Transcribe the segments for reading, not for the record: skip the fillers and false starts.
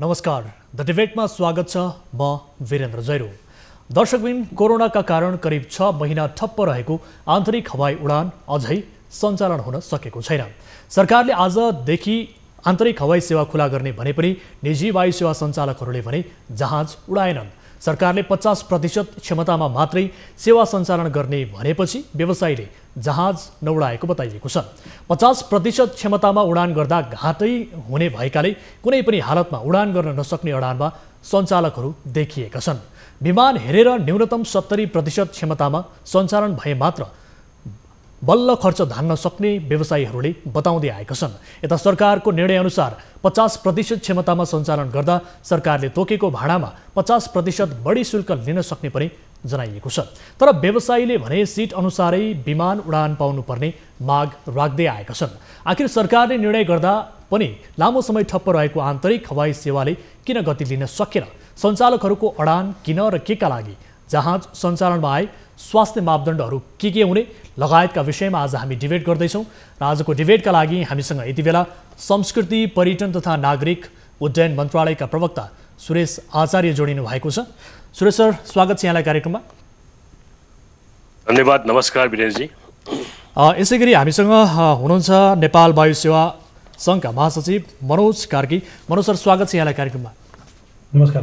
नमस्कार, द डिबेटमा स्वागत छ। म वीरेन्द्र जैरो। दर्शकबिन, कोरोनाका कारण करिब 6 महिना ठप्प रहेको आन्तरिक हवाई उडान अझै सञ्चालन हुन सकेको छैन। सरकारले आजदेखि आन्तरिक हवाई सेवा खुला गर्ने भने पनि निजी वायु सेवा सञ्चालकहरूले भने जहाज उडाएनन्। सरकारले 50% क्षमतामा मात्रै सेवा सञ्चालन गर्ने भनेपछि व्यवसायीले जहाज नउडाएको बताइएको छ। 50% क्षमतामा उडान गर्दा घाटै हुने भएकाले कुनै पनि हालतमा उडान गर्न नसक्ने अडानमा सञ्चालकहरू देखिएका छन्। विमान हेरेर न्यूनतम 70% क्षमतामा सञ्चालन भए मात्र बल्ल खर्च धान्न सक्ने व्यवसायीहरूले बताउँदै आएका छन्। यता सरकारको निर्णयअनुसार 50% क्षमतामा सञ्चालन गर्दा सरकारले तोकेको भाडामा 50% बढी शुल्क लिन सक्ने पनि जनाइएको छ। तर व्यवसायीले भने सिट अनुसारै विमान उडान पाउनुपर्ने माग राख्दै आएका छन्। आखिर सरकारले निर्णय गर्दा पनि लामो समय ठप्प रहेको आन्तरिक हवाई सेवाले किन गति लिन सकेन? सञ्चालकहरूको अडान किन र केका लागि? जहाज सञ्चालनमा आए स्वास्थ्य मापदण्डहरू के हुने लगायतका विषयमा आज हामी डिबेट गर्दैछौँ। र आजको डिबेटका लागि हामीसँग यति बेला संस्कृति, पर्यटन तथा नागरिक उड्डयन मन्त्रालयका प्रवक्ता सुरेश आचार्य जोडिनु भएको छ। सुरेश सर, स्वागत छ यहाँलाई कार्यक्रममा। धन्यवाद। नमस्कार वीरेन्द्रजी। यसै गरी हामीसँग हुनुहुन्छ नेपाल वायु सेवा सङ्घका महासचिव मनोज कार्की। मनोज सर, स्वागत छ यहाँलाई कार्यक्रममा। नमस्कार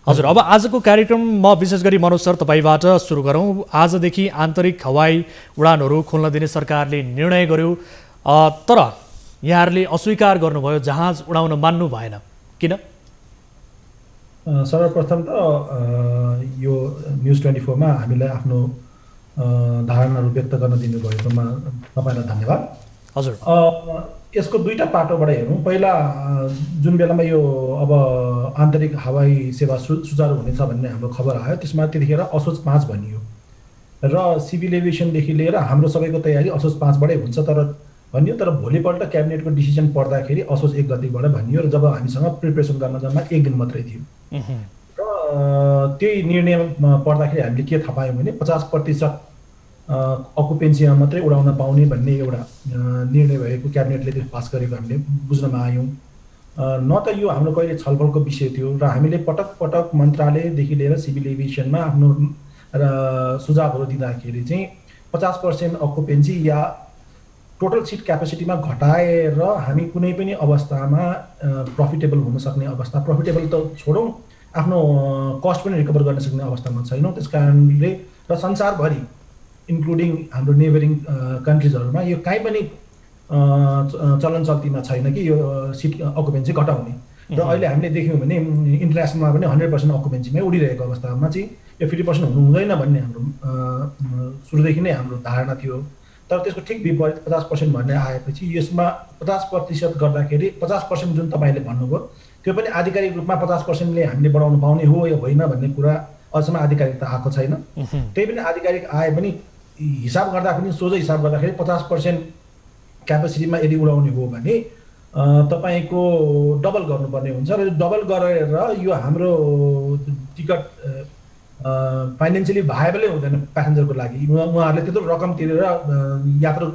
हजुर। अब आजको कार्यक्रम म विशेष गरी मनोज सर तपाईँबाट सुरु गरौँ। आजदेखि आन्तरिक हवाई उडानहरू खोल्न दिने सरकारले निर्णय गर्यो, तर यहाँहरूले अस्वीकार गर्नुभयो, जहाज उडाउन मान्नु भएन, किन? सर्वप्रथम त यो न्युज 24 मा हामीलाई आफ्नो धारणाहरू व्यक्त गर्न दिनुभएकोमा तपाईँलाई धन्यवाद। हजुर। यसको दुईटा पाटोबाट हेरौँ। पहिला जुन बेलामा यो अब आन्तरिक हवाई सेवा सुचारू हुनेछ भन्ने हाम्रो खबर आयो, त्यसमा त्यतिखेर असोज 5 भनियो र सिभिल एभिएसनदेखि लिएर हाम्रो सबैको तयारी असोज 5 बाटै हुन्छ भनियो। तर भोलिपल्ट क्याबिनेटको डिसिजन पर्दाखेरि असोज 1 गतिबाट भनियो र जब हामीसँग प्रिपरेसन गर्न जम्मा 1 दिन मात्रै थियो। र त्यही निर्णय पर्दाखेरि हामीले के थाहा पायौँ भने 50% अकुपेन्सीमा मात्रै उडाउन पाउने भन्ने एउटा निर्णय भएको क्याबिनेटले त्यो पास गरेको हामीले बुझ्नमा आयौँ। न त यो हाम्रो कहिले छलफलको विषय थियो र हामीले पटक पटक मन्त्रालयदेखि लिएर सिभिल एभिएसनमा आफ्नो सुझावहरू दिँदाखेरि चाहिँ 50% अकुपेन्सी या टोटल सिट क्यापेसिटीमा घटाएर हामी कुनै पनि अवस्थामा प्रफिटेबल हुन सक्ने अवस्था, प्रफिटेबल त छोडौँ, आफ्नो कस्ट पनि रिकभर गर्न सक्ने अवस्थामा छैनौँ। त्यस कारणले र संसारभरि इन्क्लुडिङ हाम्रो नेबरिङ कन्ट्रिजहरूमा यो काहीँ पनि चलन चल्तीमा छैन कि यो सिट अकुपेन्सी घटाउने। र अहिले हामीले देख्यौँ भने इन्टरनेसनलमा पनि 100% अकुपेन्सीमै उडिरहेको अवस्थामा चाहिँ यो 50% हुनु हुँदैन भन्ने हाम्रो सुरुदेखि नै हाम्रो धारणा थियो। तर त्यसको ठिक विपरीत 50% भन्ने आएपछि यसमा 50% गर्दाखेरि 50% जुन तपाईँले भन्नुभयो त्यो पनि आधिकारिक रूपमा 50%ले हामीले बढाउनु पाउने हो या होइन भन्ने कुरा अझसम्म आधिकारिकता आएको छैन। त्यही पनि आधिकारिक आए पनि हिसाब गर्दा पनि सोझो हिसाब गर्दाखेरि 50% क्यापेसिटीमा यदि उडाउने हो भने तपाईँको डबल गर्नुपर्ने हुन्छ र डबल गरेर यो हाम्रो टिकट फाइनेन्सियली भाएबलै हुँदैन प्यासेन्जरको लागि। उहाँहरूले त्यत्रो रकम तिरेर यात्रा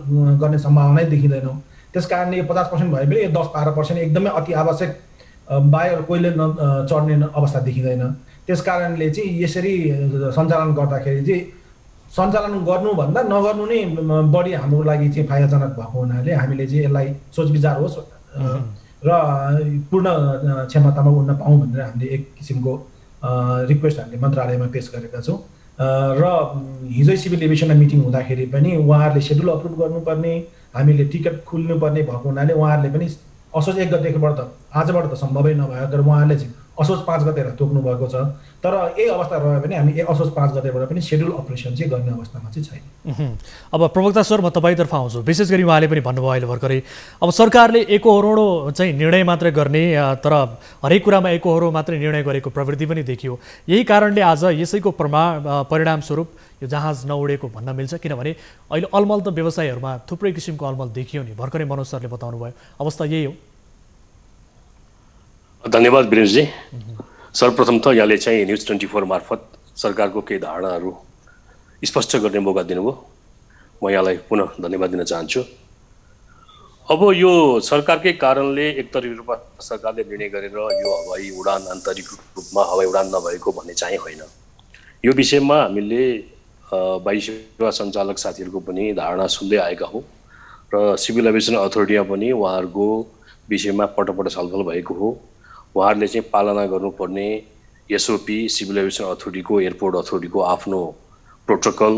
गर्ने सम्भावनै देखिँदैन। त्यस कारणले यो 50% भए पनि यो 10-12% एकदमै अति आवश्यक बाहेक कोहीले चढ्ने अवस्था देखिँदैन। त्यस कारणले चाहिँ यसरी सञ्चालन गर्दाखेरि चाहिँ सञ्चालन गर्नुभन्दा नगर्नु नै बढी हाम्रो लागि चाहिँ फाइदाजनक भएको हुनाले हामीले चाहिँ यसलाई सोचविचार होस् र पूर्ण क्षमतामा उड्न पाऊँ भनेर हामीले एक किसिमको रिक्वेस्ट हामीले मन्त्रालयमा पेश गरेका छौँ। र हिजै सिभिल एभिएसनमा मिटिङ हुँदाखेरि पनि उहाँहरूले सेड्युल अप्रुभ गर्नुपर्ने, हामीले टिकट खुल्नुपर्ने भएको हुनाले उहाँहरूले पनि असोज 1 गतेबाट त आजबाट त सम्भवै नभयो, तर उहाँहरूले चाहिँ असोज 5 गतेबाट तोक्नु भएको छ। तर यही अवस्था रह्यो भने हामी असोज 5 गतेबाट पनि सेड्युल अपरेसन चाहिँ गर्ने अवस्थामा चाहिँ छैन। अब प्रवक्ता सर, म तपाईँतर्फ आउँछु। विशेष गरी उहाँले पनि भन्नुभयो अहिले भर्खरै, अब सरकारले एकहोरो चाहिँ निर्णय मात्रै गर्ने, तर हरेक कुरामा एकहोरो मात्रै निर्णय गरेको प्रवृत्ति पनि देखियो। यही कारणले आज यसैको परिणामस्वरूप यो जहाज नउडेको भन्न मिल्छ। किनभने अहिले अलमल त व्यवसायहरूमा थुप्रै किसिमको अलमल देखियो नि, भर्खरै मनोज सरले बताउनु भयो, अवस्था यही हो। धन्यवाद वीरेन्द्रजी। सर्वप्रथम त यहाँले चाहिँ न्युज 24 मार्फत सरकारको केही धारणाहरू स्पष्ट गर्ने मौका दिनुभयो, म यहाँलाई पुनः धन्यवाद दिन चाहन्छु। अब यो सरकारकै कारणले एकतर्फी रूपमा सरकारले निर्णय गरेर यो हवाई उडान आन्तरिक रूपमा हवाई उडान नभएको भन्ने चाहिँ होइन। यो विषयमा हामीले वायु सेवा सञ्चालक साथीहरूको पनि धारणा सुन्दै आएका हौँ र सिभिल एभिएसन अथोरिटीमा पनि उहाँहरूको विषयमा पटक छलफल भएको हो। उहाँहरूले चाहिँ पालना गर्नुपर्ने एसओपी सिभिल एभिएसन अथोरिटीको एयरपोर्ट अथोरिटीको आफ्नो प्रोटोकल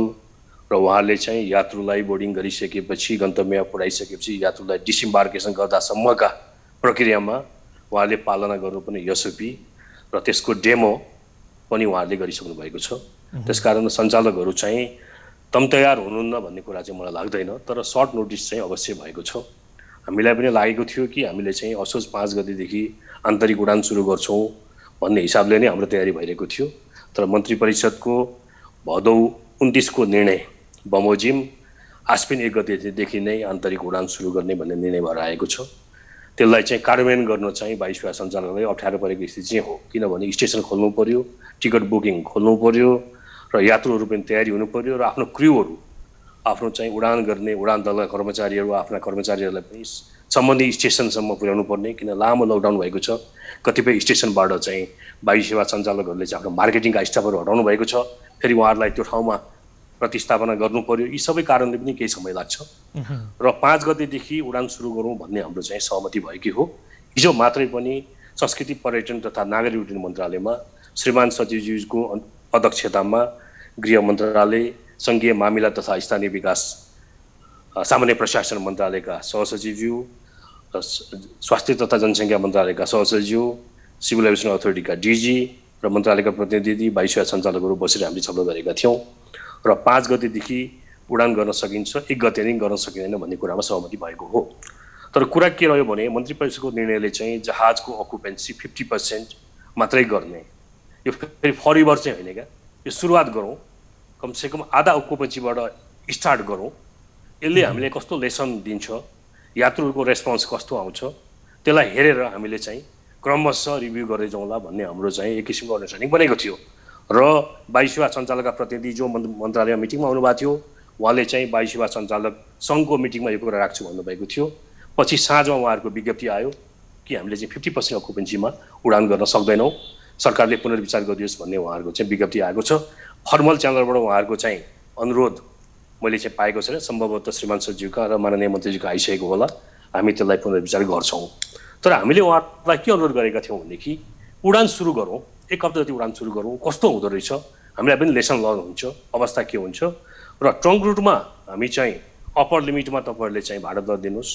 र उहाँहरूले चाहिँ यात्रुलाई बोर्डिङ गरिसकेपछि गन्तव्यमा पुर्याइसकेपछि यात्रुलाई डिसइम्बार्केसन गर्दासम्मका प्रक्रियामा उहाँहरूले पालना गर्नुपर्ने एसओपी र त्यसको डेमो पनि उहाँहरूले गरिसक्नु भएको छ। त्यसकारण सञ्चालकहरू चाहिँ तयार हुनुहुन्न भन्ने कुरा चाहिँ मलाई लाग्दैन, तर सर्ट नोटिस चाहिँ अवश्य भएको छ। हामीलाई पनि लागेको थियो कि हामीले चाहिँ असोज 5 गतेदेखि आन्तरिक उडान सुरु गर्छौँ भन्ने हिसाबले नै हाम्रो तयारी भइरहेको थियो। तर मन्त्री परिषदको भदौ 29 को निर्णय बमोजिम आश्विन 1 गतेदेखि नै आन्तरिक उडान सुरु गर्ने भन्ने निर्णय भएर आएको छ। त्यसलाई चाहिँ कार्यान्वयन गर्न चाहिँ वायु सेवा सञ्चालकलाई अप्ठ्यारो परेको स्थिति चाहिँ हो, किनभने स्टेसन खोल्नु पर्यो, टिकट बुकिङ खोल्नु पर्यो र यात्रुहरू पनि तयारी हुनु पर्यो र आफ्नो क्रुहरू आफ्नो चाहिँ उडान गर्ने उडान दलका कर्मचारीहरू आफ्ना कर्मचारीहरूलाई पनि सम्बन्धित स्टेसनसम्म पुर्याउनु पर्ने, किन लामो लकडाउन भएको छ। कतिपय स्टेसनबाट चाहिँ वायु सेवा सञ्चालकहरूले चाहिँ आफ्नो मार्केटिङका स्टाफहरू हटाउनु भएको छ, फेरि उहाँहरूलाई त्यो ठाउँमा प्रतिस्थापना गर्नु पर्यो। यी सबै कारणले पनि केही समय लाग्छ र 5 गतेदेखि उडान सुरु गरौँ भन्ने हाम्रो चाहिँ सहमति भएकी हो। हिजो मात्रै पनि संस्कृति पर्यटन तथा नागरिक उड्डयन मन्त्रालयमा श्रीमान सचिवज्यूको अध्यक्षतामा गृह मन्त्रालय, सङ्घीय मामिला तथा स्थानीय विकास सामान्य प्रशासन मन्त्रालयका सहसचिवज्यू, स्वास्थ्य तथा जनसङ्ख्या मन्त्रालयका सहसचिव, सिभिल एभिएसन अथोरिटीका डिजी र मन्त्रालयका प्रतिनिधि वायु सेवा सञ्चालकहरू बसेर हामीले छलफल गरेका थियौँ र 5 गतेदेखि उडान गर्न सकिन्छ, 1 गते नै गर्न सकिँदैन भन्ने कुरामा सहमति भएको हो। तर कुरा के रह्यो भने मन्त्री परिषदको निर्णयले चाहिँ जहाजको अकुपेन्सी 50% मात्रै गर्ने, यो फेरि फरिभर चाहिँ होइन क्या, यो सुरुवात गरौँ, कमसेकम आधा अकुपेन्सीबाट स्टार्ट गरौँ। यसले हामीले कस्तो लेसन दिन्छ, यात्रुहरूको रेस्पोन्स कस्तो आउँछ, त्यसलाई हेरेर हामीले चाहिँ क्रमशः रिभ्यू गर्दै जाउँला भन्ने हाम्रो चाहिँ एक किसिमको अन्डरस्ट्यान्डिङ बनेको थियो। र वायु सेवा सञ्चालकका प्रतिनिधि जो मन्त्रालयमा मिटिङमा आउनुभएको थियो, उहाँले चाहिँ वायु सेवा सञ्चालक सङ्घको मिटिङमा यो कुरा राख्छु भन्नुभएको थियो। पछि साँझमा उहाँहरूको विज्ञप्ति आयो कि हामीले चाहिँ 50% अकुपेन्सीमा उडान गर्न सक्दैनौँ, सरकारले पुनर्विचार गरियोस् भन्ने उहाँहरूको चाहिँ विज्ञप्ति आएको छ। फर्मल च्यानलबाट उहाँहरूको चाहिँ अनुरोध मैले चाहिँ पाएको छैन, सम्भवतः श्रीमान सचिवका र माननीय मन्त्रीजीको आइसकेको होला, हामी त्यसलाई पुनर्विचार गर्छौँ। तर हामीले उहाँहरूलाई के अनुरोध गरेका थियौँ भनेदेखि उडान सुरु गरौँ, 1 हप्ता जति उडान सुरु गरौँ, कस्तो हुँदो रहेछ, हामीलाई पनि लेसन लर्न हुन्छ, अवस्था के हुन्छ। र ट्रङ्क रुटमा हामी चाहिँ अप्पर लिमिटमा तपाईँहरूले चाहिँ भाडा दर दिनुहोस्,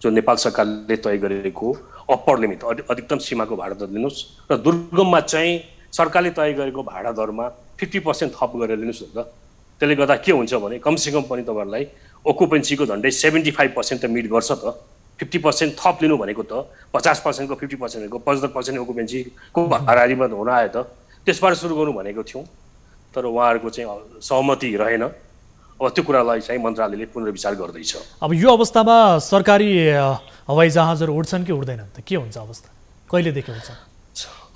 जो नेपाल सरकारले तय गरेको अप्पर लिमिट अधिकतम सीमाको भाडा दर दिनुहोस्, र दुर्गममा चाहिँ सरकारले तय गरेको भाडा दरमा 50% थप गरेर लिनुहोस् न त। त्यसले गर्दा के हुन्छ भने कमसेकम पनि तपाईँहरूलाई ओकुपेन्सीको झन्डै 75% त मिट गर्छ त। 50% थप लिनु भनेको त 50% को 50% को 75% ओकुपेन्सीको हाराहारीमा हुन आयो त। त्यसबाट सुरु गर्नु भनेको थियौँ, तर उहाँहरूको चाहिँ सहमति रहेन। अब त्यो कुरालाई चाहिँ मन्त्रालयले पुनर्विचार गर्दैछ। अब यो अवस्थामा सरकारी हवाई जहाजहरू उड्छन् कि उड्दैनन् त, के हुन्छ अवस्था, कहिलेदेखि हुन्छ?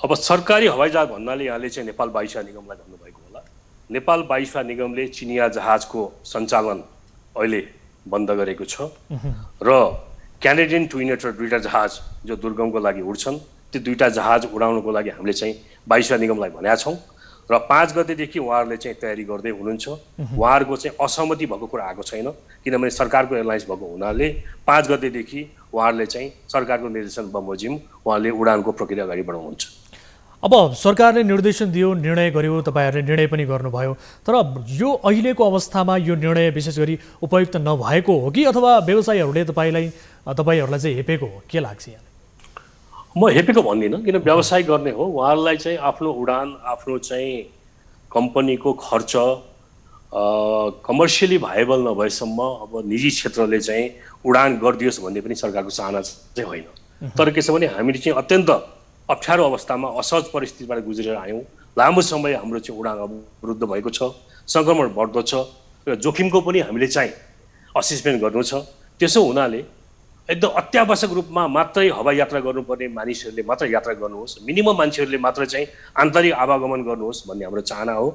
अब सरकारी हवाई जहाज भन्नाले यहाँले चाहिँ नेपाल वायु सेवा निगमलाई भन्नुभएको होला। नेपाल वायु सेवा निगमले चिनिया जहाजको सञ्चालन अहिले बन्द गरेको छ र क्यानेडियन ट्विनेटर 2टा जहाज जो दुर्गमको लागि उड्छन्, त्यो 2टा जहाज उडाउनको लागि हामीले चाहिँ वायु सेवा निगमलाई भनेका छौँ र 5 गतेदेखि उहाँहरूले चाहिँ तयारी गर्दै हुनुहुन्छ। उहाँहरूको चाहिँ असहमति भएको कुरा आएको छैन, किनभने सरकारको एयरलाइन्स भएको हुनाले 5 गतेदेखि उहाँहरूले चाहिँ सरकारको निर्देशन बमोजिम उहाँले उडानको प्रक्रिया अगाडि बढाउनुहुन्छ। अब सरकारले निर्देशन दियो, निर्णय गर्यो, तपाईँहरूले निर्णय पनि गर्नुभयो, तर यो अहिलेको अवस्थामा यो निर्णय विशेष गरी उपयुक्त नभएको हो कि अथवा व्यवसायीहरूले तपाईँहरूलाई चाहिँ हेपेको हो, के लाग्छ यहाँलाई? म हेपेको भन्दिनँ, किन व्यवसाय गर्ने हो, उहाँहरूलाई चाहिँ आफ्नो उडान आफ्नो चाहिँ कम्पनीको खर्च कमर्सियली भाइबल नभएसम्म अब निजी क्षेत्रले चाहिँ उडान गरिदियोस् भन्ने पनि सरकारको चाहना चाहिँ होइन। तर के छ भने हामीले चाहिँ अत्यन्त अप्ठ्यारो अवस्थामा असहज परिस्थितिबाट गुज्रेर आयौँ। लामो समय हाम्रो चाहिँ उडान अवरुद्ध भएको छ, सङ्क्रमण बढ्दो छ र जोखिमको पनि हामीले चाहिँ असेसमेन्ट गर्नु छ। त्यसो हुनाले एकदम अत्यावश्यक रूपमा मात्रै हवाई यात्रा गर्नुपर्ने मानिसहरूले मात्र यात्रा गर्नुहोस्, मिनिमम मान्छेहरूले मात्र चाहिँ आन्तरिक आवागमन गर्नुहोस् भन्ने हाम्रो चाहना हो।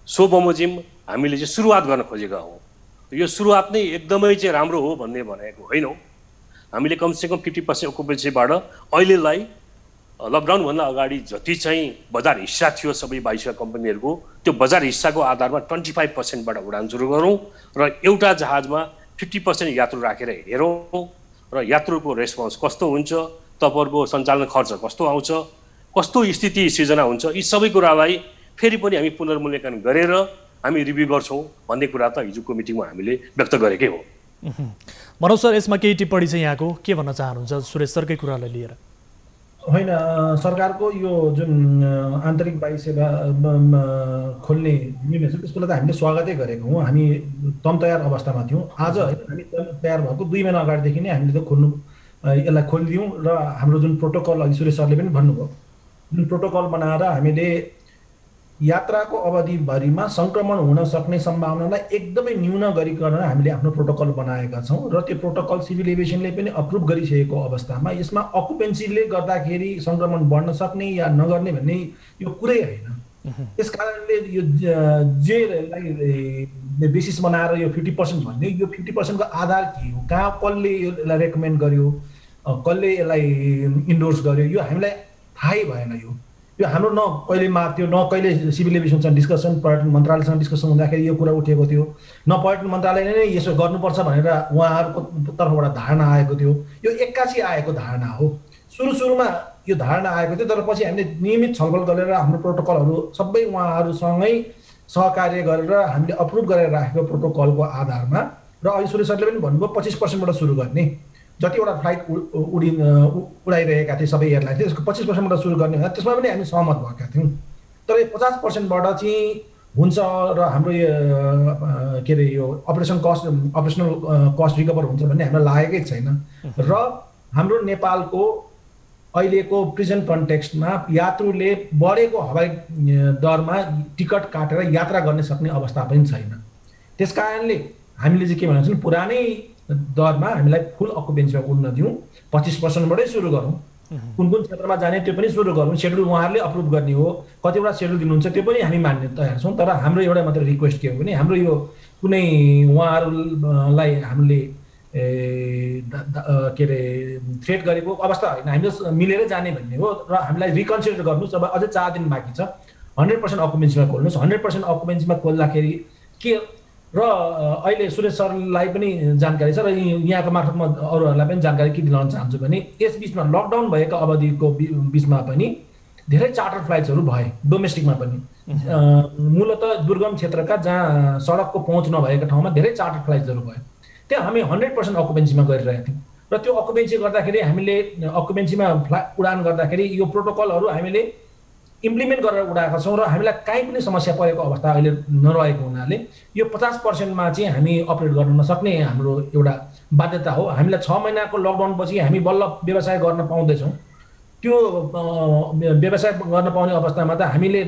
सो बमोजिम हामीले चाहिँ सुरुवात गर्न खोजेका हौँ। यो सुरुवात नै एकदमै चाहिँ राम्रो हो भन्ने भनेको होइनौँ, हामीले कमसेकम 50% अकुपेन्सीबाट अहिलेलाई लकडाउनभन्दा अगाडि जति चाहिँ बजार हिस्सा थियो सबै 22 कम्पनीहरूको त्यो बजार हिस्साको आधारमा 25%बाट उडान सुरु गरौँ र एउटा जहाजमा 50% यात्रु राखेर हेरौँ र यात्रुको रेस्पोन्स कस्तो हुन्छ, तपाईँहरूको सञ्चालन खर्च कस्तो आउँछ, कस्तो स्थिति सिर्जना हुन्छ, यी सबै कुरालाई फेरि पनि हामी पुनर्मूल्याङ्कन गरेर हामी रिभ्यू गर्छौँ भन्ने कुरा त हिजोको मिटिङमा हामीले व्यक्त गरेकै हो। मनोज सर, यसमा केही टिप्पणी चाहिँ यहाँको के भन्न चाहनुहुन्छ सुरेश सरकै कुरालाई लिएर? होइन, सरकारको यो जुन आन्तरिक वायु सेवा खोल्ने निर्णय छ त्यसको लागि हामीले स्वागतै गरेको हौँ। हामी तयार अवस्थामा थियौँ। आज होइन, हामी तयार भएको 2 महिना अगाडिदेखि नै हामीले त यसलाई खोलिदियौँ र हाम्रो जुन प्रोटोकल अघि सुरेश सरले पनि भन्नुभयो, जुन प्रोटोकल बनाएर हामीले यात्राको अवधिभरिमा सङ्क्रमण हुन सक्ने सम्भावनालाई एकदमै न्यून गरिकन हामीले आफ्नो प्रोटोकल बनाएका छौँ र त्यो प्रोटोकल सिभिल एभिएसनले पनि अप्रुभ गरिसकेको अवस्थामा यसमा अकुपेन्सीले गर्दाखेरि सङ्क्रमण बढ्न सक्ने या नगर्ने भन्ने यो कुरै होइन। त्यस कारणले यो जेलाई बेसिस बनाएर यो 50% भन्ने, यो 50% को आधार के हो, कहाँ कसले यसलाई रेकमेन्ड गर्यो, कसले यसलाई इन्डोर्स गर्यो, यो हामीलाई थाहै भएन। यो हाम्रो न कहिले माग थियो, न कहिले सिभिल एभिएसनसँग डिस्कसन, पर्यटन मन्त्रालयसँग डिस्कसन हुँदाखेरि यो कुरा उठेको थियो, न पर्यटन मन्त्रालयले नै यसो गर्नुपर्छ भनेर उहाँहरूको तर्फबाट धारणा आएको थियो। यो एक्कासी आएको धारणा हो। सुरुमा यो धारणा आएको थियो, तर पछि हामीले नियमित छलफल गरेर हाम्रो प्रोटोकलहरू सबै उहाँहरूसँगै सहकार्य गरेर हामीले अप्रुभ गरेर राखेको प्रोटोकलको आधारमा र अहिले सुरेश सरले पनि भन्नुभयो 25%बाट सुरु गर्ने, जतिवटा फ्लाइट उडाइरहेका थिए सबै एयरलाइन त्यसको 25%बाट सुरु गर्ने भनेर त्यसमा पनि हामी सहमत भएका थियौँ। तर 50%बाट चाहिँ हुन्छ र हाम्रो के अरे यो अपरेसनल कस्ट रिकभर हुन्छ भन्ने हामीलाई लागेकै छैन। र हाम्रो नेपालको अहिलेको प्रेजेन्ट कन्टेक्स्टमा यात्रुले बढेको हवाई दरमा टिकट काटेर यात्रा गर्न सक्ने अवस्था पनि छैन। त्यस कारणले हामीले चाहिँ के भन्छौँ, पुरानै दरमा हामीलाई फुल अकुपेन्सीमा उड्न दिउँ, 25%बाटै सुरु गरौँ। कुन क्षेत्रमा जाने त्यो पनि सुरु गरौँ। सेड्युल उहाँहरूले अप्रुभ गर्ने हो, कतिवटा सेड्युल दिनुहुन्छ त्यो पनि हामी मान्ने तयार छौँ। तर हाम्रो एउटा मात्र रिक्वेस्ट के हो भने हाम्रो यो कुनै उहाँहरूलाई हामीले के अरे थ्रेट गरेको अवस्था होइन, हामीले मिलेर जाने भन्ने हो र हामीलाई रिकन्सिडर गर्नुहोस्। अब अझै 4 दिन बाँकी छ, 100% अकुपेन्सीमा खोल्नुहोस्। 100% अकुपेन्सीमा खोल्दाखेरि के र अहिले सुरेश सरलाई पनि जानकारी छ र यहाँको मार्फतमा अरूहरूलाई पनि जानकारी के दिलाउन चाहन्छु भने यस बिचमा लकडाउन भएको अवधिको बिचमा पनि धेरै चार्टर फ्लाइट्सहरू भए डोमेस्टिकमा पनि। मूलतः दुर्गम क्षेत्रका जहाँ सडकको पहुँच नभएका ठाउँमा धेरै चार्टर फ्लाइट्सहरू भए। त्यहाँ हामी 100% अकुपेन्सीमा गरिरहेका थियौँ र त्यो अकुपेन्सी गर्दाखेरि हामीले अकुपेन्सीमा उडान गर्दाखेरि यो प्रोटोकलहरू हामीले इम्प्लिमेन्ट गरेर उडाएका छौँ र हामीलाई काहीँ पनि समस्या परेको अवस्था अहिले नरहेको हुनाले यो 50%मा चाहिँ हामी अपरेट गर्न नसक्ने हाम्रो एउटा बाध्यता हो। हामीलाई 6 महिनाको लकडाउनपछि हामी बल्ल व्यवसाय गर्न पाउँदैछौँ। त्यो व्यवसाय गर्न पाउने अवस्थामा त हामीले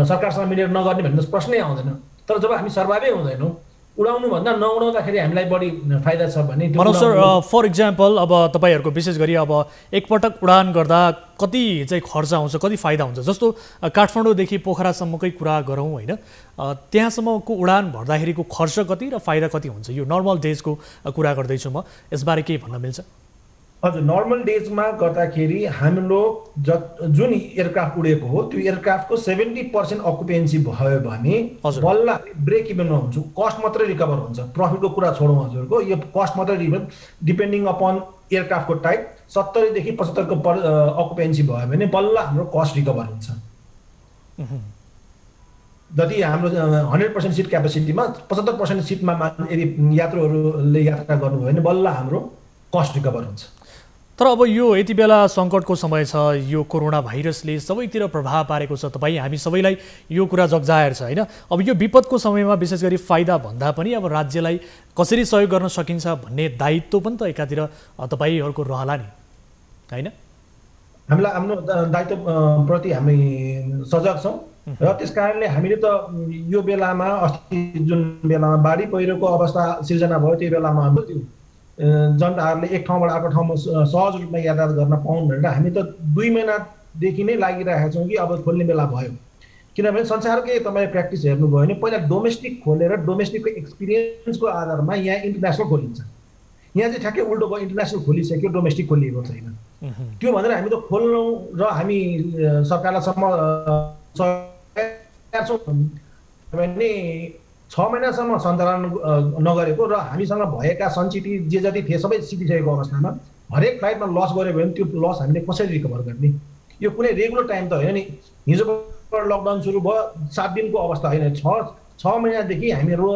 सरकारसँग मिलेर नगर्ने भन्ने प्रश्नै आउँदैन। तर जब हामी सर्भाइभै हुँदैनौँ, उडाउनुभन्दा नउडाउँदाखेरि हामीलाई बढी फाइदा छ भने मनोज सर, फर इक्जाम्पल अब तपाईँहरूको विशेष गरी अब एकपटक उडान गर्दा कति चाहिँ खर्च आउँछ, कति फाइदा हुन्छ? जस्तो काठमाडौँदेखि पोखरासम्मकै कुरा गरौँ होइन, त्यहाँसम्मको उडान भर्दाखेरिको खर्च कति र फाइदा कति हुन्छ? यो नर्मल डेजको कुरा गर्दैछु म, यसबारे केही भन्न मिल्छ? हजुर, नर्मल डेजमा गर्दाखेरि हाम्रो जुन एयरक्राफ्ट उडेको हो त्यो एयरक्राफ्टको 70% अकुपेन्सी भयो भने बल्ल ब्रेक इभनमा हुन्छ, कस्ट मात्रै रिकभर हुन्छ। प्रफिटको कुरा छोडौँ हजुरको, यो कस्ट मात्रै रिकभर डिपेन्डिङ अपन एयरक्राफ्टको टाइप 70 देखि 75 को अकुपेन्सी भयो भने बल्ल हाम्रो कस्ट रिकभर हुन्छ। जति हाम्रो 100% सिट क्यापेसिटीमा 75% सिटमा यदि यात्रुहरूले यात्रा गर्नुभयो भने बल्ल हाम्रो कस्ट रिकभर हुन्छ। तर अब यो यति बेला सङ्कटको समय छ, यो कोरोना भाइरसले सबैतिर प्रभाव पारेको छ, तपाईँ हामी सबैलाई यो कुरा जगजाहेर छ होइन। अब यो विपदको समयमा विशेष गरी फाइदा भन्दा पनि अब राज्यलाई कसरी सहयोग गर्न सकिन्छ भन्ने दायित्व पनि त एकातिर तपाईँहरूको रहला नि होइन? हामीलाई हाम्रो दायित्वप्रति हामी सजग छौँ र त्यस कारणले हामीले त यो बेलामा अस्ति जुन बेलामा बाढी पहिरोको अवस्था सिर्जना भयो त्यो बेलामा हाम्रो त्यो जनताहरूले एक ठाउँबाट अर्को ठाउँमा सहज रूपमा यातायात गर्न पाउन् भनेर हामी त 2 महिनादेखि नै लागिरहेका छौँ कि अब खोल्ने बेला भयो। किनभने संसारकै तपाईँ प्र्याक्टिस हेर्नुभयो भने पहिला डोमेस्टिक खोलेर डोमेस्टिकको एक्सपिरियन्सको आधारमा यहाँ इन्टरनेसनल खोलिन्छ। यहाँ चाहिँ ठ्याक्कै उल्टो भयो, इन्टरनेसनल खोलिसक्यो, डोमेस्टिक खोलिएको छैन। त्यो भनेर हामी त खोल्नौँ र हामी सरकारलाई भने 6 महिनासम्म सञ्चालन नगरेको र हामीसँग भएका सञ्चित जे जति थिए सबै सिद्धिसकेको अवस्थामा हरेक फ्लाइटमा लस गऱ्यो भने त्यो लस हामीले कसरी रिकभर गर्ने? यो कुनै रेगुलर टाइम त होइन नि। हिजोबाट लकडाउन सुरु भयो, 7 दिनको अवस्था होइन, 6 महिनादेखि हामीहरू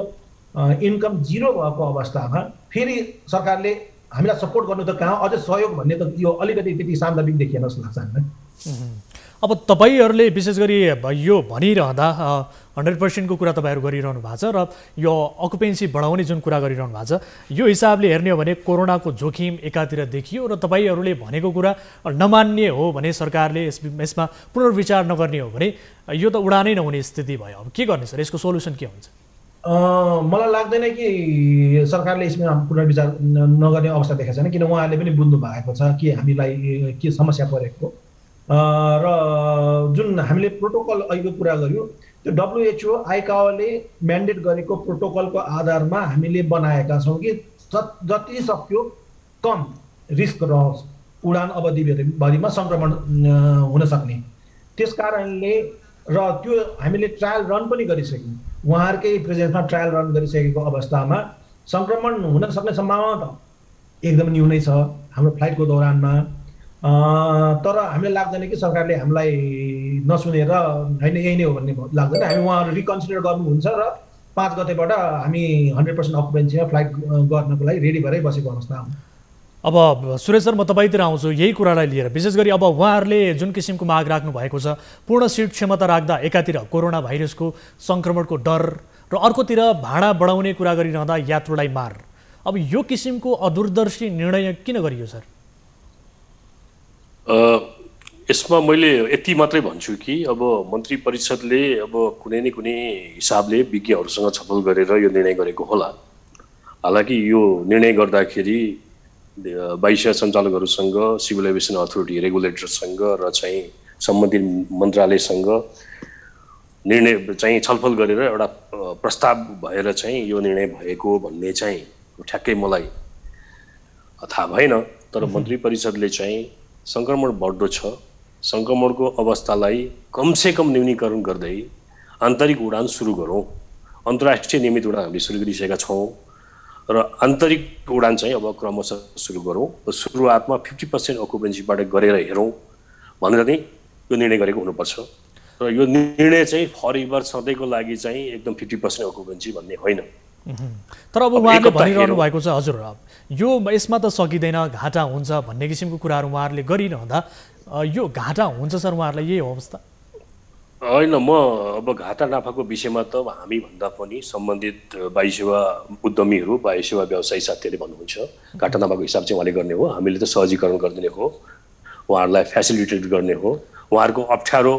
इन्कम जिरो भएको अवस्थामा फेरि सरकारले हामीलाई सपोर्ट गर्नु त कहाँ, अझै सहयोग भन्ने त यो अलिकति त्यति सान्दर्भिक देखिएन जस्तो लाग्छ हामीलाई। अब तपाईँहरूले विशेष गरी यो भनिरहँदा 100% को कुरा तपाईँहरू गरिरहनु भएको छ र यो अकुपेन्सी बढाउने जुन कुरा गरिरहनु भएको छ, यो हिसाबले हेर्ने हो भने कोरोनाको जोखिम एकातिर देखियो र तपाईँहरूले भनेको कुरा नमान्ने हो भने, सरकारले यसमा पुनर्विचार नगर्ने हो भने यो त उडानै नहुने स्थिति भयो। अब के गर्ने सर, यसको सोल्युसन के हुन्छ? मलाई लाग्दैन कि सरकारले यसमा पुनर्विचार नगर्ने अवस्था देखाएको छैन, किन उहाँहरूले पनि बुझ्नु भएको छ कि हामीलाई के समस्या परेको र जुन हामीले प्रोटोकल अहिले कुरा गर्यो त्यो WHO आइकाओले म्यान्डेट गरेको प्रोटोकलको आधारमा हामीले बनाएका छौँ कि जति सक्यो कम रिस्क रहोस् उडान अवधिभरिमा सङ्क्रमण हुन सक्ने। त्यसकारणले र त्यो हामीले ट्रायल रन पनि गरिसक्यौँ, उहाँहरूकै प्रेजेन्समा ट्रायल रन गरिसकेको अवस्थामा सङ्क्रमण हुन सक्ने सम्भावना त एकदम न्यूनै छ हाम्रो फ्लाइटको दौरानमा। तर हामीलाई लाग्दैन कि सरकारले हामीलाई नसुनेर होइन यही नै हो भन्ने लाग्दैन। हामी उहाँहरू रिकन्सिडर गर्नुहुन्छ र 5 गतेबाट हामी 100% अकुपेन्सीमा फ्लाइट गर्नको लागि रेडी भएरै बसेको अवस्था हो। अब सुरेश सर, म तपाईँतिर आउँछु यही कुरालाई लिएर। विशेष गरी अब उहाँहरूले जुन किसिमको माग राख्नु भएको छ, पूर्ण सिट क्षमता राख्दा एकातिर कोरोना भाइरसको सङ्क्रमणको डर र अर्कोतिर भाडा बढाउने कुरा गरिरहँदा यात्रुलाई मार, अब यो किसिमको अदूरदर्शी निर्णय किन गरियो सर? यसमा मैले यति मात्रै भन्छु कि अब मन्त्री परिषदले अब कुनै न कुनै हिसाबले विज्ञहरूसँग छलफल गरेर यो निर्णय गरेको होला। हालाकि यो निर्णय गर्दाखेरि वायुसेवा सञ्चालकहरूसँग, सिभिल एभिएसन अथोरिटी रेगुलेटरसँग र चाहिँ सम्बन्धित मन्त्रालयसँग निर्णय चाहिँ छलफल गरेर एउटा प्रस्ताव भएर चाहिँ यो निर्णय भएको भन्ने चाहिँ ठ्याक्कै मलाई थाहा भएन। तर मन्त्री परिषदले चाहिँ सङ्क्रमण बढ्दो छ, सङ्क्रमणको अवस्थालाई कमसेकम न्यूनीकरण गर्दै आन्तरिक उडान सुरु गरौँ। अन्तर्राष्ट्रिय नियमित उडान हामीले सुरु गरिसकेका छौँ र आन्तरिक उडान चाहिँ अब क्रमशः सुरु गरौँ। सुरुवातमा 50% अकुपेन्सीबाट गरेर हेरौँ भनेर नै यो निर्णय गरेको हुनुपर्छ र यो निर्णय चाहिँ फरएभर सधैँको लागि चाहिँ एकदम 50% अकुपेन्सी भन्ने होइन। तर अब उहाँहरूले भनिरहनु भएको छ हजुर यो यसमा त सकिँदैन, घाटा हुन्छ भन्ने किसिमको कुराहरू उहाँहरूले गरिरहँदा यो घाटा हुन्छ सर उहाँहरूलाई यही अवस्था? होइन, म अब घाटा नाफाको विषयमा त हामी भन्दा पनि सम्बन्धित वायुसेवा उद्यमीहरू, वायुसेवा व्यवसायी साथीहरूले भन्नुहुन्छ घाटा नाफाको हिसाब चाहिँ उहाँले गर्ने हो, हामीले त सहजीकरण गरिदिने हो, उहाँहरूलाई फेसिलिटेट गर्ने हो, उहाँहरूको अप्ठ्यारो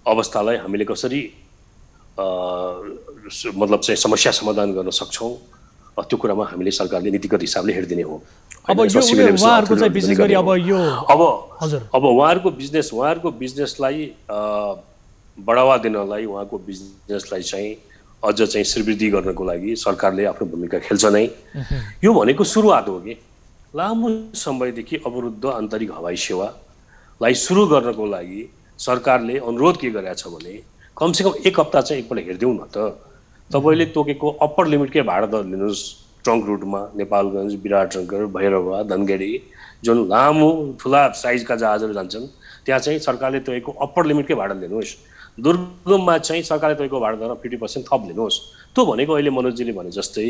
अवस्थालाई हामीले कसरी मतलब चाहिँ समस्या समाधान गर्न सक्छौँ त्यो कुरामा हामीले सरकारले नीतिगत हिसाबले हेरिदिने हो। अब यो उहाँहरूको चाहिँ विशेष गरी अब यो अब उहाँहरूको बिजनेसलाई बढावा दिनलाई, उहाँको बिजनेसलाई चाहिँ अझ चाहिँ श्रीवृद्धि गर्नको लागि सरकारले आफ्नो भूमिका खेल्छ नै। यो भनेको सुरुवात हो कि लामो समयदेखि अवरुद्ध आन्तरिक हवाई सेवालाई सुरु गर्नको लागि सरकारले अनुरोध के गरेको छ भने कमसेकम 1 हप्ता चाहिँ एकपल्ट हेरिदिउँ न त। तपाईँले तोकेको अप्पर लिमिटकै भाडा दर लिनुहोस्, ट्रङ्क रुटमा नेपालगञ्ज, विराटनगर, भैरवा, धनगढी जुन लामो ठुला साइजका जहाजहरू जान्छन् त्यहाँ चाहिँ सरकारले तोकेको अप्पर लिमिटकै भाडा लिनुहोस्। दुर्गममा चाहिँ सरकारले तोकेको भाडा दरमा 50% थप लिनुहोस्। त्यो भनेको अहिले मनोजजीले भने जस्तै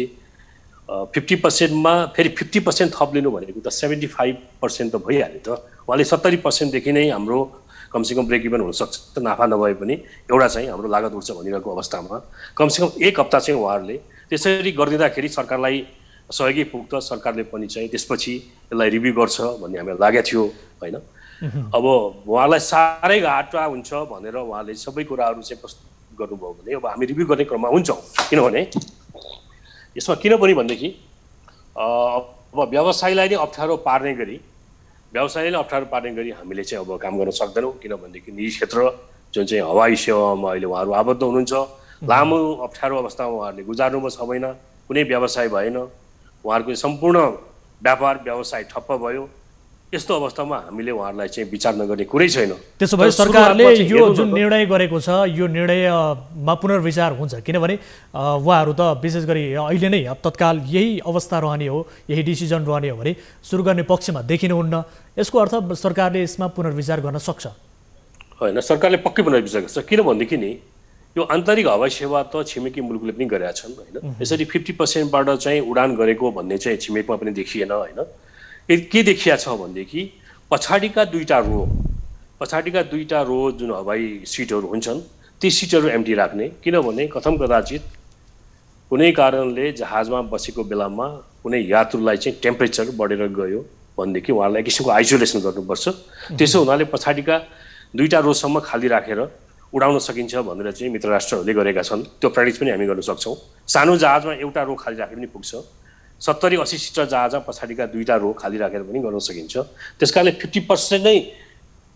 50%मा फेरि 50% थप लिनु भनेको त 75% त भइहाल्यो त। उहाँले 70% देखि नै हाम्रो कमसेकम ब्रेक इभन हुनसक्छ, नाफा नभए पनि एउटा चाहिँ हाम्रो लागत उठ्छ भनिरहेको अवस्थामा कमसेकम 1 हप्ता चाहिँ उहाँहरूले त्यसरी गरिदिँदाखेरि सरकारलाई सहयोगी पुग्छ, सरकारले पनि चाहिँ त्यसपछि यसलाई रिभ्यू गर्छ भन्ने हामीलाई लागेको थियो होइन। अब उहाँलाई साह्रै घाटा हुन्छ भनेर उहाँले सबै कुराहरू चाहिँ प्रस्तुत गर्नुभयो भने अब हामी रिभ्यू गर्ने क्रममा हुन्छौँ। किनभने यसमा किन पनि भनेदेखि अब व्यवसायलाई नै अप्ठ्यारो पार्ने गरी हामीले चाहिँ अब काम गर्न सक्दैनौँ। किनभनेदेखि निजी क्षेत्र जुन चाहिँ हवाई सेवामा अहिले उहाँहरू आबद्ध हुनुहुन्छ, लामो अप्ठ्यारो अवस्थामा उहाँहरूले गुजार्नु छ महिना, कुनै व्यवसाय भएन, उहाँहरूको सम्पूर्ण व्यापार व्यवसाय ठप्प भयो। यस्तो अवस्थामा हामीले उहाँहरूलाई चाहिँ विचार नगर्ने कुरै छैन। त्यसो भए सरकारले यो जुन निर्णय गरेको छ यो निर्णयमा पुनर्विचार हुन्छ, किनभने उहाँहरू त विशेष गरी अहिले नै तत्काल यही अवस्था रहने हो, यही डिसिजन रहने हो भने सुरु गर्ने पक्षमा देखिनुहुन्न। यसको अर्थ सरकारले यसमा पुनर्विचार गर्न सक्छ? होइन, सरकारले पक्कै पुनर्विचार गर्छ। किनभनेदेखि नि यो आन्तरिक हवाई सेवा त छिमेकी मुलुकले पनि गरेका छन् होइन। यसरी 50%बाट चाहिँ उडान गरेको भन्ने चाहिँ छिमेकमा पनि देखिएन होइन। के देखिया छ भनेदेखि पछाडिका दुईटा रो जुन हवाई सिटहरू हुन्छन् ती सिटहरू एम्टी राख्ने। किनभने कथम कदाचित कुनै कारणले जहाजमा बसेको बेलामा कुनै यात्रुलाई चाहिँ टेम्परेचर बढेर गयो भनेदेखि उहाँलाई एक किसिमको आइसोलेसन गर्नुपर्छ। त्यसो हुनाले पछाडिका दुईटा रोसम्म खाली राखेर उडाउन सकिन्छ भनेर चाहिँ मित्र राष्ट्रहरूले गरेका छन्। त्यो प्र्याक्टिस पनि हामी गर्न सक्छौँ। सानो जहाजमा एउटा रो खाली राखे पनि पुग्छ। 70-80 सिटर जहाजमा पछाडिका दुईटा रो खाली राखेर पनि गर्न सकिन्छ। त्यसकारणले 50% नै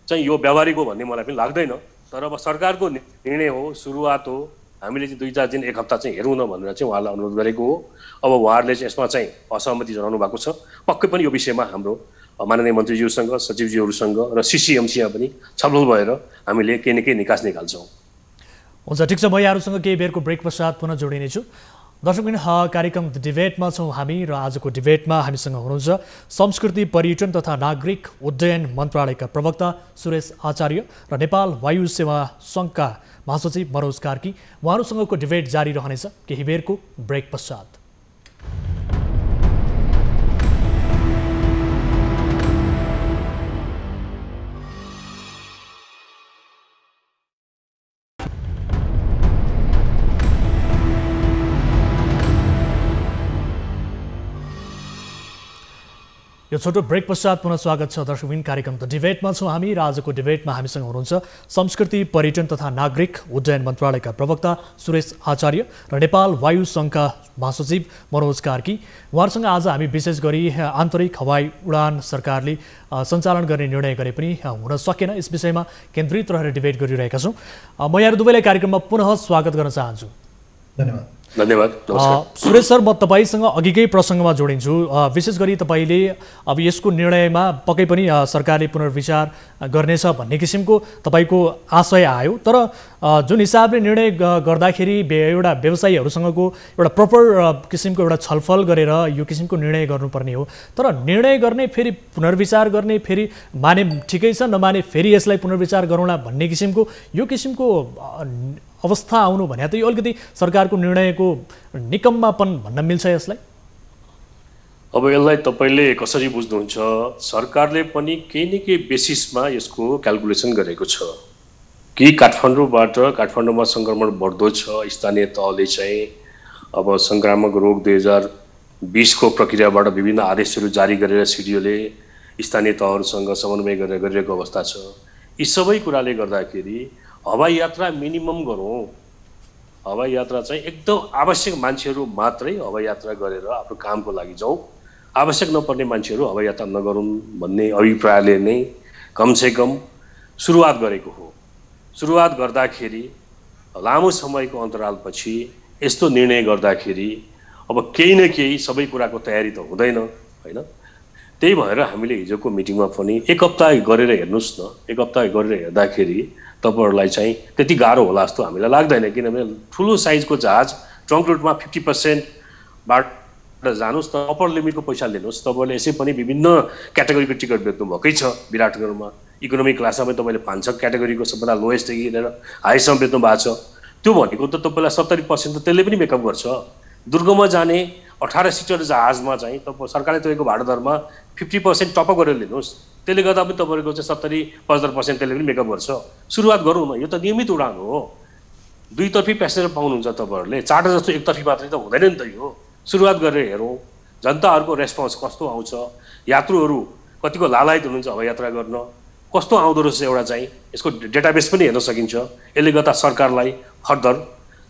चाहिँ यो व्यावहारिक हो भन्ने मलाई पनि लाग्दैन। तर अब सरकारको निर्णय हो, सुरुवात हो। हामीले चाहिँ 2-4 दिन 1 हप्ता चाहिँ हेरौँ न भनेर चाहिँ उहाँलाई अनुरोध गरेको हो। अब उहाँहरूले चाहिँ यसमा चाहिँ असहमति जनाउनु भएको छ। पक्कै पनि यो विषयमा हाम्रो माननीय मन्त्रीज्यूसँग, सचिवज्यूहरूसँग र सिसिएमसीमा पनि छलफल भएर हामीले केही न केही निकास निकाल्छौँ। हुन्छ, ठिक छ। म यहाँहरूसँग केही बेरको ब्रेक पश्चात पुनः जोडिनेछु। दर्शकबिन, कार्यक्रम डिबेटमा छौँ हामी र आजको डिबेटमा हामीसँग हुनुहुन्छ संस्कृति पर्यटन तथा नागरिक उड्डयन मन्त्रालयका प्रवक्ता सुरेश आचार्य र नेपाल वायु सेवा सङ्घका महासचिव मनोज कार्की। उहाँहरूसँगको डिबेट जारी रहनेछ केही बेरको ब्रेक पश्चात। यो छोटो ब्रेक पश्चात पुनः स्वागत छ दर्शकबिन। कार्यक्रम द डिबेटमा छौँ हामी र आजको डिबेटमा हामीसँग हुनुहुन्छ संस्कृति पर्यटन तथा नागरिक उड्डयन मन्त्रालयका प्रवक्ता सुरेश आचार्य र नेपाल वायु सङ्घका महासचिव मनोज कार्की। उहाँहरूसँग आज हामी विशेष गरी आन्तरिक हवाई उडान सरकारले सञ्चालन गर्ने निर्णय गरे पनि हुन सकेन यस विषयमा केन्द्रित रहेर डिबेट गरिरहेका छौँ। म यहाँहरू दुवैलाई कार्यक्रममा पुनः स्वागत गर्न चाहन्छु। धन्यवाद। सुरेश सर, म तपाईँसँग अघिकै प्रसङ्गमा जोडिन्छु। विशेष गरी तपाईँले अब यसको निर्णयमा पक्कै पनि सरकारले पुनर्विचार गर्नेछ भन्ने किसिमको तपाईँको आशय आयो। तर जुन हिसाबले निर्णय गर्दाखेरि एउटा व्यवसायीहरूसँगको एउटा प्रपर किसिमको एउटा छलफल गरेर यो किसिमको निर्णय गर्नुपर्ने हो। तर निर्णय गर्ने फेरि पुनर्विचार गर्ने, फेरि माने ठिकै छ, नमाने फेरि यसलाई पुनर्विचार गरौँला भन्ने किसिमको यो किसिमको अवस्था आउनु भने त यो अलिकति सरकारको निर्णयको निकम्मापन भन्न मिल्छ यसलाई? अब यसलाई तपाईँले कसरी बुझ्नुहुन्छ? सरकारले पनि केही न केही बेसिसमा यसको क्यालकुलेसन गरेको छ कि काठमाडौँमा सङ्क्रमण बढ्दो छ। स्थानीय तहले चाहिँ अब सङ्क्रामक रोग 2020 को प्रक्रियाबाट विभिन्न आदेशहरू जारी गरेर सिडिओले स्थानीय तहहरूसँग समन्वय गरेर गरिरहेको अवस्था छ। यी सबै कुराले गर्दाखेरि हवाई यात्रा मिनिमम गरौँ। हवाई यात्रा चाहिँ एकदम आवश्यक मान्छेहरू मात्रै हवाई यात्रा गरेर आफ्नो कामको लागि जाउँ, आवश्यक नपर्ने मान्छेहरू हवाई यात्रा नगरून् भन्ने अभिप्रायले नै कमसेकम सुरुवात गरेको हो। सुरुवात गर्दाखेरि लामो समयको अन्तरालपछि यस्तो निर्णय गर्दाखेरि अब केही न केही सबै कुराको तयारी त हुँदैन होइन। त्यही भएर हामीले हिजोको मिटिङमा पनि 1 हप्ता गरेर हेर्नुहोस् न। 1 हप्ता गरेर हेर्दाखेरि तपाईँहरूलाई चाहिँ त्यति गाह्रो होला जस्तो हामीलाई लाग्दैन। किनभने ठुलो साइजको जहाज ट्रङ्क रुटमा 50% बाट जानुहोस् त अप्पर लिमिटको पैसा लिनुहोस्। तपाईँले यसै पनि विभिन्न क्याटेगोरीको टिकट बेच्नु भएकै छ। विराटनगरमा इकोनोमिक क्लासमा पनि तपाईँले 500 क्याटेगोरीको सबभन्दा लोएस्टदेखि लिएर हाईसम्म बेच्नु भएको छ। त्यो भनेको त तपाईँलाई 70% त त्यसले पनि मेकअप गर्छ। दुर्गममा जाने 18 सिटर जहाजमा चाहिँ तपाईँ सरकारले तोकेको भाडा दरमा 50% टपअप गरेर लिनुहोस्। त्यसले गर्दा पनि तपाईँको चाहिँ 70-75% त्यसले पनि मेकअप गर्छ। सुरुवात गरौँ न। यो त नियमित उडान हो। दुईतर्फी प्यासेन्जर पाउनुहुन्छ तपाईँहरूले। चार्टर जस्तो एकतर्फी मात्रै त हुँदैन नि त यो। सुरुवात गरेर हेरौँ जनताहरूको रेस्पोन्स कस्तो आउँछ, यात्रुहरू कतिको लालायत हुनुहुन्छ हवाई यात्रा गर्न, कस्तो आउँदो रहेछ एउटा चाहिँ यसको डेटाबेस पनि हेर्न सकिन्छ। यसले गर्दा सरकारलाई फर्दर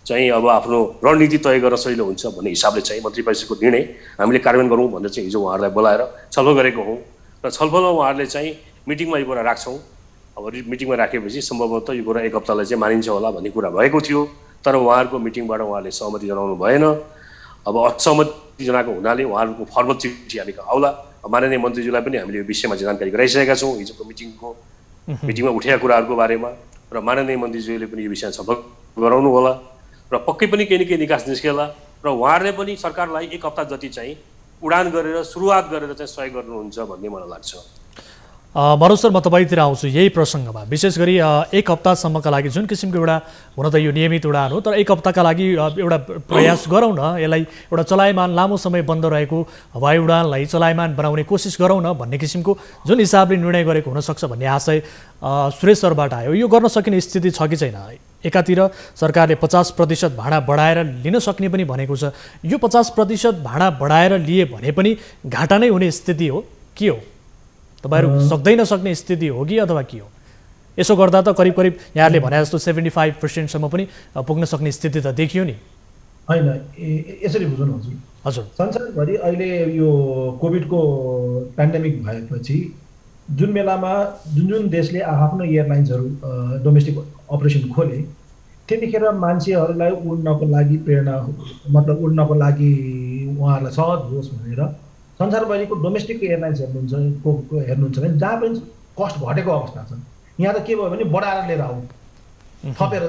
चाहिँ अब आफ्नो रणनीति तय गर्न सजिलो हुन्छ भन्ने हिसाबले चाहिँ मन्त्री परिषदको निर्णय हामीले कार्यान्वयन गरौँ भनेर चाहिँ हिजो उहाँहरूलाई बोलाएर छलफल गरेको हौँ। र छलफलमा उहाँहरूले चाहिँ मिटिङमा यो कुरा राख्छौँ। अब मिटिङमा राखेपछि सम्भवतः यो कुरा 1 हप्तालाई चाहिँ मानिन्छ होला भन्ने कुरा भएको थियो। तर उहाँहरूको मिटिङबाट उहाँले सहमति जनाउनु भएन। अब असहमति जनाएको हुनाले उहाँहरूको फर्मल चिठी हामी आउला। माननीय मन्त्रीज्यूलाई पनि हामीले यो विषयमा जानकारी गराइसकेका छौँ हिजोको मिटिङमा उठेका कुराहरूको बारेमा र माननीय मन्त्रीज्यूले पनि यो विषयमा छलफल गराउनु होला र पक्कै पनि केही न केही निकास निस्केला र उहाँहरूले पनि सरकारलाई 1 हप्ता जति चाहिँ उडान गरेर सुरुवात गरेर चाहिँ सहयोग गर्नुहुन्छ भन्ने मलाई लाग्छ। मनोज सर, म तपाईँतिर आउँछु यही प्रसङ्गमा। विशेष गरी 1 हप्तासम्मका लागि जुन किसिमको एउटा हुन त यो नियमित उडान हो, तर 1 हप्ताका लागि एउटा प्रयास गरौँ न, यसलाई एउटा चलायमान लामो समय बन्द रहेको हवाई उडानलाई चलायमान बनाउने कोसिस गरौँ न भन्ने किसिमको जुन हिसाबले निर्णय गरेको हुनसक्छ भन्ने आशय सुरेश सरबाट आयो। यो गर्न सकिने स्थिति छ कि छैन? एकातिर सरकारले 50% भाडा बढाएर लिन सक्ने पनि भनेको छ। यो 50% भाडा बढाएर लिए भने पनि घाटा नै हुने स्थिति हो के हो? तपाईहरु सक्दै नसक्ने स्थिति हो कि अथवा के हो? यसो गर्दा त करिब करिब यहाँले भने जस्तो 75% सम्म पनि पुग्न सक्ने स्थिति त देखियो नि। हैन, यसरी बुझ्नु हजुर। हजुर, संसारभरि अहिले यो कोभिडको पेन्डेमिक भएपछि जुन बेलामा जुन देशले आफ्नो एयरलाइन्सहरू डोमेस्टिक अपरेसन खोले त्यतिखेर मान्छेहरूलाई उड्नको लागि प्रेरणा, मतलब उड्नको लागि उहाँहरूलाई सहज होस् भनेर संसारभरिको डोमेस्टिक एयरलाइन्स हेर्नुहुन्छ भने जहाँ पनि कस्ट घटेको अवस्था छ। यहाँ त के भयो भने बढाएर लिएर आऊ थपेर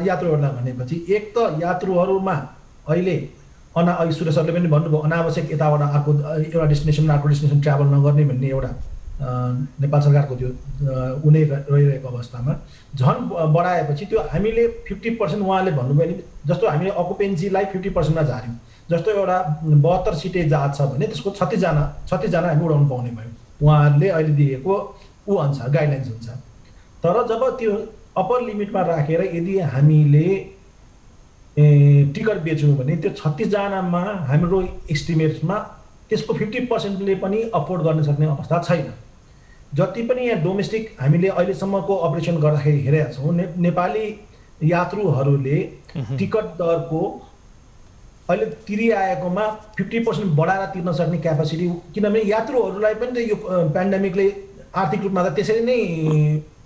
यात्रुहरूलाई भनेपछि एक त यात्रुहरूमा अहिले सुरेशहरूले पनि भन्नुभयो अनावश्यक यताबाट अर्को एउटा डेस्टिनेसन अर्को डेस्टिनेसन ट्राभल नगर्ने भन्ने एउटा नेपाल सरकारको त्यो उनी रहिरहेको अवस्थामा झन् बढाएपछि त्यो हामीले 50% उहाँले भन्नुभयो नि, जस्तो हामीले अकुपेन्सीलाई 50%मा झार्यौँ। जस्तो एउटा 72 सिटे जहाज छ भने त्यसको 36 जना हामी उडाउनु पाउने भयो उहाँहरूले अहिले दिएको अनुसार गाइडलाइन्स हुन्छ। तर जब त्यो अप्पर लिमिटमा राखेर यदि हामीले टिकट बेच्यौँ भने त्यो 36 जनामा हाम्रो एस्टिमेट्समा त्यसको 50%ले पनि अफोर्ड गर्न सक्ने अवस्था छैन। जति पनि यहाँ डोमेस्टिक हामीले अहिलेसम्मको अपरेसन गर्दाखेरि हेरेका छौँ, नेपाली यात्रुहरूले टिकट दरको अहिले तिरिआएकोमा 50% बढाएर तिर्न सक्ने क्यापासिटी, किनभने यात्रुहरूलाई पनि त यो पेन्डेमिकले आर्थिक रूपमा त त्यसरी नै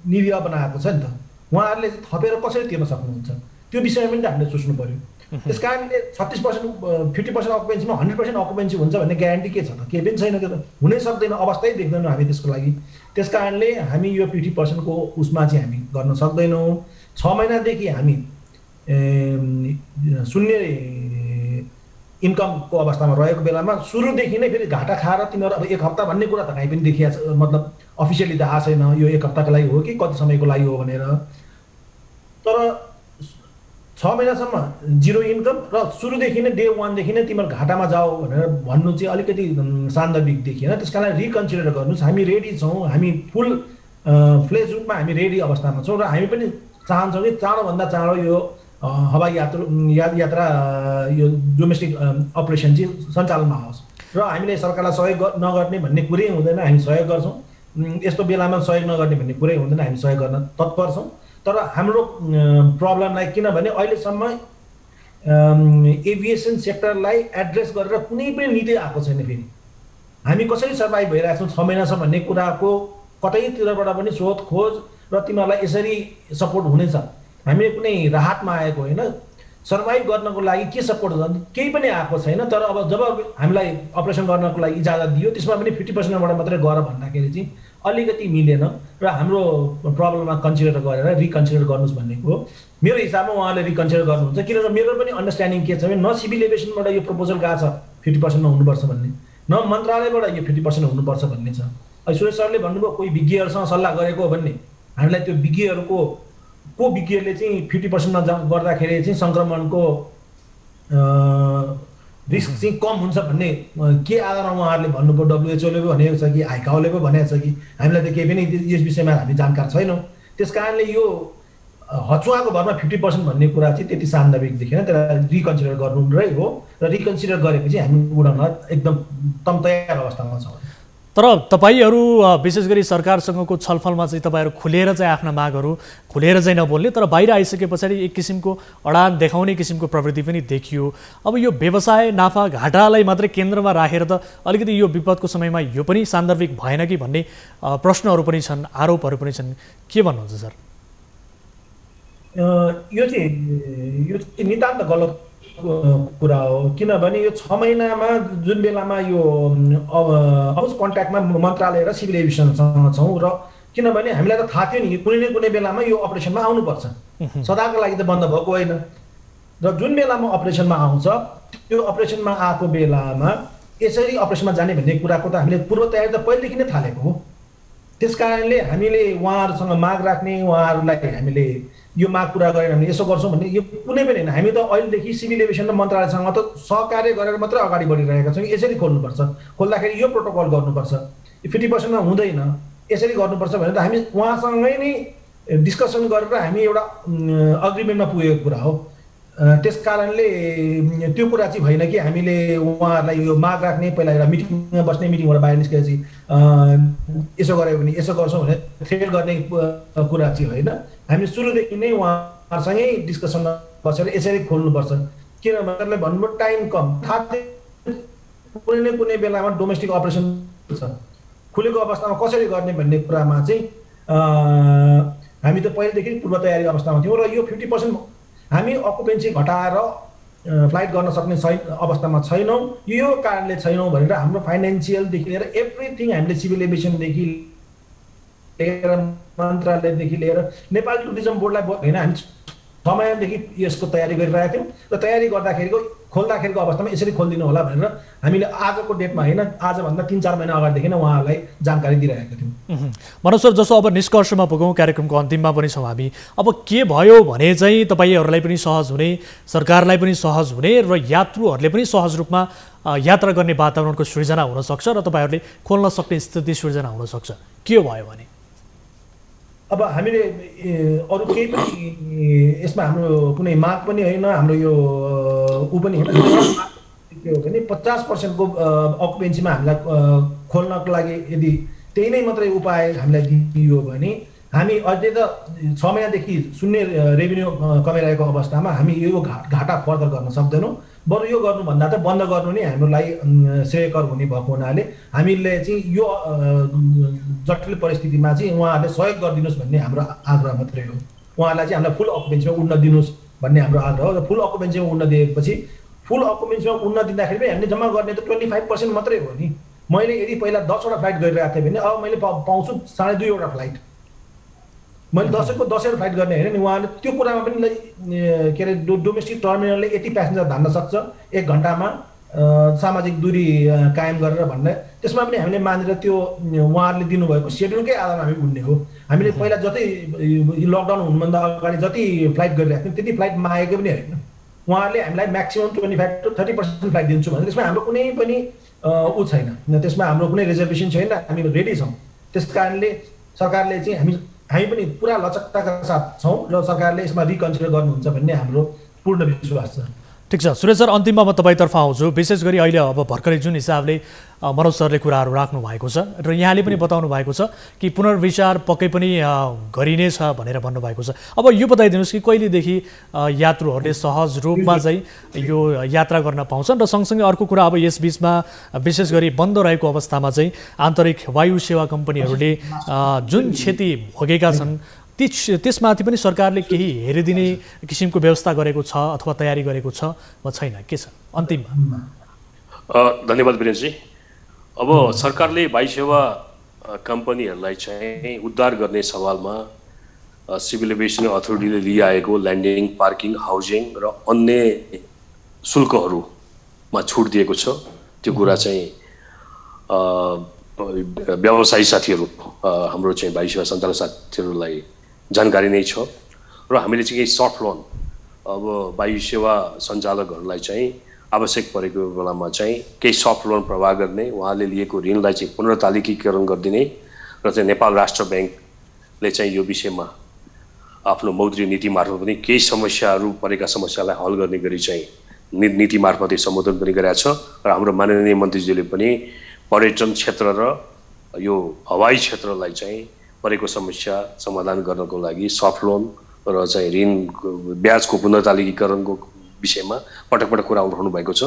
निर्भर बनाएको छ नि त। उहाँहरूले थपेर कसरी तिर्न सक्नुहुन्छ त्यो विषयमा पनि त हामीले सोच्नु पर्यो। त्यस कारणले 36% 50% अकुपेन्सीमा 100% अकुपेन्सी हुन्छ भन्ने ग्यारेन्टी के छ त? केही पनि छैन। त्यो त हुनै सक्दैन, अवस्थै देख्दैनौँ हामी त्यसको लागि। त्यस कारणले हामी यो 50% को उसमा चाहिँ हामी गर्न सक्दैनौँ। 6 महिनादेखि हामी शून्य इन्कमको अवस्थामा रहेको बेलामा सुरुदेखि नै फेरि घाटा खाएर तिनीहरू अब 1 हप्ता भन्ने कुरा त कहीँ पनि देखिया छ, मतलब अफिसियली त आएको छैन यो 1 हप्ताको लागि हो कि कति समयको लागि हो भनेर। तर 6 महिनासम्म जिरो इन्कम र सुरुदेखि नै डे 1 देखि नै तिमीहरू घाटामा जाऊ भनेर भन्नु चाहिँ अलिकति सान्दर्भिक देखिएन। त्यस कारण रिकन्सिडर गर्नुहोस्, हामी रेडी छौँ, हामी फुल फ्लेज रूपमा हामी रेडी अवस्थामा छौँ र हामी पनि चाहन्छौँ कि चाँडोभन्दा चाँडो यो हवाई यात्रा यो डोमेस्टिक अपरेसन चाहिँ सञ्चालनमा आओस् र हामीले सरकारलाई सहयोग नगर्ने भन्ने कुरै हुँदैन, हामी सहयोग गर्छौँ। यस्तो बेलामा सहयोग नगर्ने भन्ने कुरै हुँदैन, हामी सहयोग गर्न तत्पर छौँ। तर हाम्रो प्रब्लमलाई, किनभने अहिलेसम्म एभिएसन सेक्टरलाई एड्रेस गरेर कुनै पनि नीति आएको छैन। फेरि हामी कसरी सर्भाइभ भइरहेको छौँ 6 महिनासम्म भन्ने कुराको कतैतिरबाट पनि शोध खोज र तिमीहरूलाई यसरी सपोर्ट हुनेछ, हामीले कुनै राहतमा आएको होइन। सर्भाइभ गर्नको लागि के सपोर्ट गर्नु केही पनि आएको छैन। तर अब जब हामीलाई अपरेसन गर्नको लागि इजाजत दियो त्यसमा पनि 50%बाट मात्रै गर भन्दाखेरि चाहिँ अलिकति मिलेन र हाम्रो प्रब्लममा कन्सिडर गरेर रिकन्सिडर गर्नुहोस् भन्नेको हो। मेरो हिसाबमा उहाँले रिकन्सिडर गर्नुहुन्छ, किनभने मेरो पनि अन्डरस्ट्यान्डिङ के छ भने न सिभिल एभिएसनबाट यो प्रपोजल गएको छ 50%मा हुनुपर्छ भन्ने, न मन्त्रालयबाट यो 50% हुनुपर्छ भन्ने छ। सुरेश सरले भन्नुभयो कोही विज्ञहरूसँग सल्लाह गरेको भन्ने, हामीलाई त्यो विज्ञले चाहिँ 50%मा गर्दाखेरि चाहिँ सङ्क्रमणको रिस्क चाहिँ कम हुन्छ भन्ने के आधारमा उहाँहरूले भन्नुभयो? WHO ले पनि भनेको छ कि हाइकाओले पनि भनेको छ कि हामीलाई त केही पनि यस विषयमा हामी जानकार छैनौँ। त्यस कारणले यो हचुवाको भरमा 50% भन्ने कुरा चाहिँ त्यति सान्दर्भिक देखेन। त्यसलाई रिकन्सिडर गर्नु नै हो र रिकन्सिडर गरेपछि हामी उडाउन एकदम तयार अवस्थामा छौँ। तर तपाईहरू विशेष गरी सरकारसँगको छलफलमा चाहिँ तपाईहरू खुलेर चाहिँ आफ्ना मागहरू खुलेर चाहिँ नबोल्ने, तर बाहिर आइसके पछाडि एक किसिमको अडान देखाउने किसिमको प्रवृत्ति पनि देखियो। अब यो व्यवसाय नाफा घाटालाई मात्रै केन्द्रमा राखेर त अलिकति यो विपदको समयमा यो पनि सान्दर्भिक भएन कि भन्ने प्रश्नहरू पनि छन्, आरोपहरू पनि छन्। के भन्नुहुन्छ सर? यो चाहिँ नितान्त गलत कुरा हो, किनभने यो 6 महिनामा जुन बेलामा यो अब कन्ट्याक्टमा मन्त्रालय र सिभिल एभिएसनसँग छौँ, र किनभने हामीलाई त थाहा थियो नि कुनै न कुनै बेलामा यो अपरेसनमा आउनुपर्छ, सदाको लागि त बन्द भएको होइन। र जुन बेलामा अपरेसनमा आउँछ त्यो अपरेसनमा आएको बेलामा यसरी अपरेसनमा जाने भन्ने कुराको त हामीले पूर्व तयारी त पहिलेदेखि नै थालेको हो। त्यस कारणले हामीले उहाँहरूसँग माग राख्ने, उहाँहरूलाई हामीले यो माग पुरा गरेर हामीले यसो गर्छौँ भन्ने यो कुनै पनि होइन। हामी त अहिलेदेखि सिभिल एभिएसन र मन्त्रालयसँग त सहकार्य गरेर मात्रै अगाडि बढिरहेका छौँ। यसरी खोल्नुपर्छ, खोल्दाखेरि यो प्रोटोकल गर्नुपर्छ, 50%मा हुँदैन, यसरी गर्नुपर्छ भनेर त हामी उहाँसँगै नै डिस्कसन गरेर हामी एउटा अग्रिमेन्टमा पुगेको कुरा हो। त्यस कारणले त्यो कुरा चाहिँ भएन कि हामीले उहाँहरूलाई यो माग राख्ने, पहिला एउटा मिटिङमा बस्ने, मिटिङबाट बाहिर निस्केपछि यसो गऱ्यो भने यसो गर्छौँ भने थ्रेट गर्ने कुरा चाहिँ होइन। हामी सुरुदेखि नै उहाँहरूसँगै डिस्कसन बसेर यसरी खोल्नुपर्छ। किनभने भन्नुभयो टाइम कम, थाहा कुनै न कुनै बेलामा डोमेस्टिक अपरेसन छ, खुलेको अवस्थामा कसरी गर्ने भन्ने कुरामा चाहिँ हामी त पहिलेदेखि पूर्व तयारी अवस्थामा थियौँ। र यो 50% हामी अकुपेन्सी घटाएर फ्लाइट गर्न सक्ने अवस्थामा छैनौँ। यो कारणले छैनौँ भनेर हाम्रो फाइनेन्सियलदेखि लिएर एभ्रिथिङ हामीले सिभिल एभिएसनदेखि लिएर मन्त्रालयदेखि लिएर नेपाल टुरिज्म बोर्डलाई होइन, हामी 6 महिनादेखि यसको तयारी गरिरहेका थियौँ। र तयारी गर्दाखेरिको खोल्दाखेरिको अवस्थामा यसरी खोलिदिनु होला भनेर हामीले आजको डेटमा होइन, आजभन्दा 3-4 महिना अगाडिदेखि नै उहाँहरूलाई जानकारी दिइरहेका थियौँ। मनोज सर, जसो अब निष्कर्षमा पुगौँ, कार्यक्रमको अन्तिममा पनि छौँ हामी। अब के भयो भने चाहिँ तपाईँहरूलाई पनि सहज हुने, सरकारलाई पनि सहज हुने र यात्रुहरूले पनि सहज रूपमा यात्रा गर्ने वातावरणको सृजना हुनसक्छ र तपाईँहरूले खोल्न सक्ने स्थिति सृजना हुनसक्छ, के भयो भने? अब हामीले अरू केही पनि यसमा हाम्रो कुनै माग पनि होइन, हाम्रो यो ऊ पनि होइन। के हो भने 50% को अकुपेन्सीमा हामीलाई खोल्नको लागि यदि त्यही नै मात्रै उपाय हामीलाई दिइयो भने हामी अझै त 6 महिनादेखि शून्य रेभेन्यू कमाइरहेको अवस्थामा हामी यो घाटा फर्दर गर्न सक्दैनौँ। बरु यो गर्नुभन्दा त बन्द गर्नु नै हाम्रो लागि श्रेयकर हुने भएको हुनाले हामीले चाहिँ यो जटिल परिस्थितिमा चाहिँ उहाँहरूले सहयोग गरिदिनुहोस् भन्ने हाम्रो आग्रह मात्रै हो। उहाँहरूलाई चाहिँ हामीलाई फुल अकुपेन्सीमा उड्न दिनुहोस् भन्ने हाम्रो आग्रह हो। र फुल अकुपेन्सीमा उड्न दिएपछि फुल अकुपेन्सीमा उड्न दिँदाखेरि पनि हामीले जम्मा गर्ने त 25% मात्रै हो नि। मैले यदि पहिला 10वटा फ्लाइट गरिरहेको थिएँ भने अब मैले पाउँछु 2.5वटा फ्लाइट। मैले 10को 10 फ्लाइट गर्ने होइन नि। उहाँले त्यो कुरामा पनि के अरे डोमेस्टिक टर्मिनलले यति प्यासेन्जर धान्न सक्छ 1 घन्टामा सामाजिक दूरी कायम गरेर भन्ने, त्यसमा पनि हामीले मानेर त्यो उहाँहरूले दिनुभएको सेड्युलकै आधारमा हामी उड्ने हो। हामीले पहिला जति लकडाउन हुनुभन्दा अगाडि जति फ्लाइट गरिरहेको थियौँ त्यति फ्लाइट मागेको पनि होइन। उहाँहरूले हामीलाई म्याक्सिमम् 25 to 30% फ्लाइट दिन्छु भने त्यसमा हाम्रो कुनै पनि ऊ छैन, त्यसमा हाम्रो कुनै रिजर्भेसन छैन, हामी रेडी छौँ। त्यस कारणले सरकारले चाहिँ हामी पनि पुरा लचकताका साथ छौँ र सरकारले यसमा रिकन्सिडर गर्नुहुन्छ भन्ने हाम्रो पूर्ण विश्वास छ। ठिक छ सुरेश सर, अन्तिममा म तपाईँतर्फ आउँछु। विशेष गरी अहिले अब भर्खरै जुन हिसाबले मनोज सरले कुराहरू राख्नु भएको छ र यहाँले पनि बताउनु भएको छ कि पुनर्विचार पक्कै पनि गरिने छ भनेर भन्नुभएको छ। अब यो बताइदिनुहोस् कि कहिलेदेखि यात्रुहरूले सहज रूपमा चाहिँ यो यात्रा गर्न पाउँछन् र सँगसँगै अर्को कुरा, अब यस बिचमा विशेष गरी बन्द रहेको अवस्थामा चाहिँ आन्तरिक वायु सेवा कम्पनीहरूले जुन क्षति भोगेका छन् त्यसमाथि पनि सरकारले केही हेरिदिने किसिमको व्यवस्था गरेको छ अथवा तयारी गरेको छ वा छैन, के छ अन्तिममा? धन्यवाद वीरेन्द्रजी। अब सरकारले वायु सेवा कम्पनीहरूलाई चाहिँ उद्धार गर्ने सवालमा सिभिल एभिएसन अथोरिटीले लिइआएको ल्यान्डिङ, पार्किङ, हाउसिङ र अन्य शुल्कहरूमा छुट दिएको छ। त्यो कुरा चाहिँ व्यवसायी साथीहरू हाम्रो चाहिँ वायु सेवा सञ्चालक साथीहरूलाई जानकारी नै छ। र हामीले चाहिँ केही सफ्ट लोन अब वायु सेवा सञ्चालकहरूलाई चाहिँ आवश्यक परेको बेलामा चाहिँ केही सफ्ट लोन प्रवाह गर्ने, उहाँले लिएको ऋणलाई चाहिँ पुनर्तालिकीकरण गरिदिने र चाहिँ नेपाल राष्ट्र ब्याङ्कले चाहिँ यो विषयमा आफ्नो मौद्रिक नीति मार्फत पनि केही समस्याहरू परेका समस्यालाई हल गर्ने गरी चाहिँ नीति मार्फत सम्बोधन पनि गरेका छ। र हाम्रो माननीय मन्त्रीज्यूले पनि पर्यटन क्षेत्र र यो हवाई क्षेत्रलाई चाहिँ परेको समस्या समाधान गर्नको लागि सफ्ट लोन र चाहिँ ऋण ब्याजको पुनर्तालिकीकरणको विषयमा पटक पटक कुरा उठाउनु भएको छ।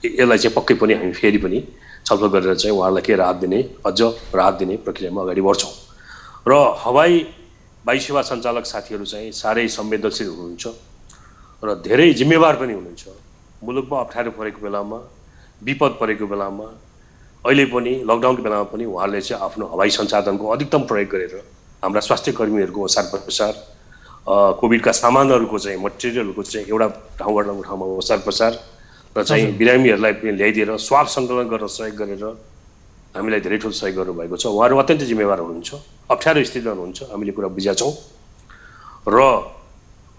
यसलाई चाहिँ पक्कै पनि हामी फेरि पनि छलफल गरेर चाहिँ उहाँहरूलाई के राहत दिने, अझ राहत दिने प्रक्रियामा अगाडि बढ्छौँ। र वायु सेवा सञ्चालक साथीहरू चाहिँ साह्रै संवेदनशील हुनुहुन्छ र धेरै जिम्मेवार पनि हुनुहुन्छ। मुलुकमा अप्ठ्यारो परेको बेलामा, विपद परेको बेलामा, अहिले पनि लकडाउनको बेलामा पनि उहाँहरूले चाहिँ आफ्नो हवाई संसाधनको अधिकतम प्रयोग गरेर हाम्रा स्वास्थ्य कर्मीहरूको ओसार प्रसार, कोभिडका सामानहरूको चाहिँ मटेरियलहरूको चाहिँ एउटा ठाउँबाट अर्को ठाउँमा ओसार प्रसार र चाहिँ बिरामीहरूलाई पनि ल्याइदिएर स्वाब सङ्कलन गर्न सहयोग गरेर हामीलाई धेरै ठुलो सहयोग गर्नुभएको छ। उहाँहरू अत्यन्तै जिम्मेवार हुनुहुन्छ, अप्ठ्यारो स्थितिमा हुनुहुन्छ, हामीले कुरा बुझेका छौँ र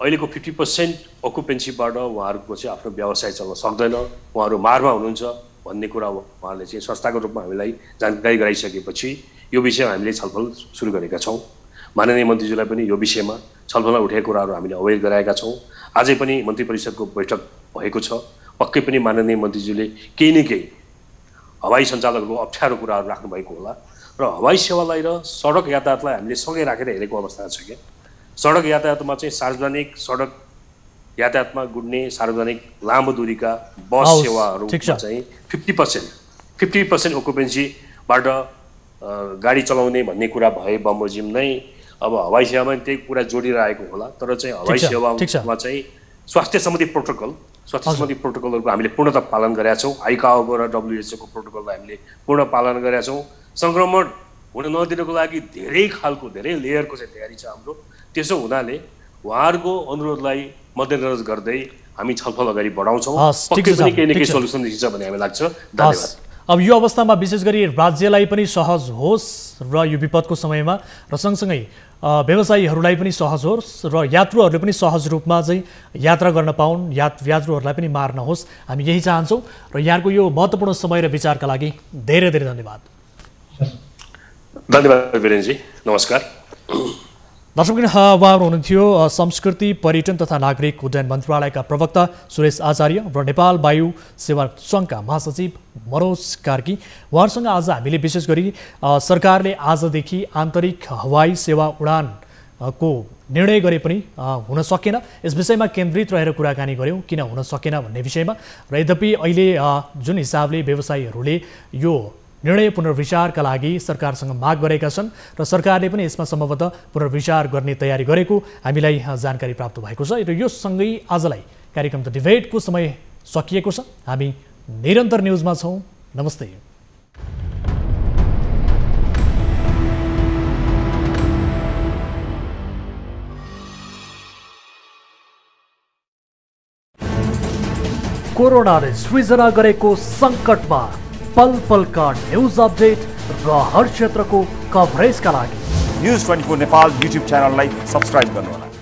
अहिलेको 50% अकुपेन्सीबाट उहाँहरूको चाहिँ आफ्नो व्यवसाय चल्न सक्दैन, उहाँहरू मारमा हुनुहुन्छ भन्ने कुरा उहाँहरूले चाहिँ संस्थाको रूपमा हामीलाई जानकारी गराइसकेपछि यो विषयमा हामीले छलफल सुरु गरेका छौँ। माननीय मन्त्रीज्यूलाई पनि यो विषयमा छलफलमा उठेका कुराहरू हामीले अवगत गराएका छौँ। आजै पनि मन्त्री परिषदको बैठक भएको छ। पक्कै पनि माननीय मन्त्रीज्यूले केही न केही हवाई सञ्चालकहरूको अप्ठ्यारो कुराहरू राख्नुभएको होला र हवाई सेवालाई र सडक यातायातलाई हामीले सँगै राखेर हेरेको अवस्था छ क्या। सडक यातायातमा चाहिँ सार्वजनिक सडक यातायातमा गुड्ने सार्वजनिक लामो दूरीका बस सेवाहरूमा चाहिँ 50% ओकुपेन्सीबाट गाडी चलाउने भन्ने कुरा भए बमोजिम नै अब हवाई सेवामा त्यही कुरा जोडिरहेको होला। तर चाहिँ हवाई सेवामा चाहिँ स्वास्थ्य सम्बन्धी प्रोटोकलहरूको हामीले पूर्णतः पालन गरेका छौँ। आइकाओको र WHO को प्रोटोकललाई हामीले पूर्ण पालन गरेका छौँ। सङ्क्रमण हुन नदिनको लागि धेरै खालको धेरै लेयरको चाहिँ तयारी छ हाम्रो। त्यसो हुनाले उहाँहरूको अनुरोधलाई मध्यनजर गर्दै हामी छलफल अगाडि बढाउँछौँ। पक्कै पनि केही न केही सल्युसन देखिन्छ भन्ने हामीलाई लाग्छ। धन्यवाद। अब यो अवस्थामा विशेष गरी राज्यलाई पनि सहज होस् र यो विपदको समयमा र सँगसँगै व्यवसायीहरूलाई पनि सहज होस् र यात्रुहरूले पनि सहज रूपमा चाहिँ यात्रा गर्न पाउन्, यात्रुहरूलाई पनि मार नहोस्, हामी यही चाहन्छौँ। र यहाँको यो महत्त्वपूर्ण समय र विचारका लागि धेरै धेरै धन्यवाद। धन्यवाद वीरेनजी, नमस्कार। दर्शकबिन उहाँहरू हुनुहुन्थ्यो संस्कृति पर्यटन तथा नागरिक उड्डयन मन्त्रालयका प्रवक्ता सुरेश आचार्य र नेपाल वायु सेवा सङ्घका महासचिव मनोज कार्की। उहाँहरूसँग आज हामीले विशेष गरी सरकारले आजदेखि आन्तरिक हवाई सेवा उडानको निर्णय गरे पनि हुन सकेन, यस विषयमा केन्द्रित रहेर कुराकानी गऱ्यौँ किन हुन सकेन भन्ने विषयमा। र यद्यपि अहिले जुन हिसाबले व्यवसायीहरूले यो निर्णय पुनर्विचारका लागि सरकारसँग माग गरेका छन् र सरकारले पनि यसमा सम्भवतः पुनर्विचार गर्ने तयारी गरेको हामीलाई जानकारी प्राप्त भएको छ। र यो सँगै आजलाई कार्यक्रम द डिबेटको समय सकिएको छ। हामी निरन्तर न्युजमा छौँ। नमस्ते। कोरोनाले सृजना गरेको सङ्कटमा पल पलका न्यूज अपडेट र हर क्षेत्रको कभरेजका लागि न्यूज 24 नेपाल युट्युब च्यानललाई सब्स्क्राइब गर्नुहोला।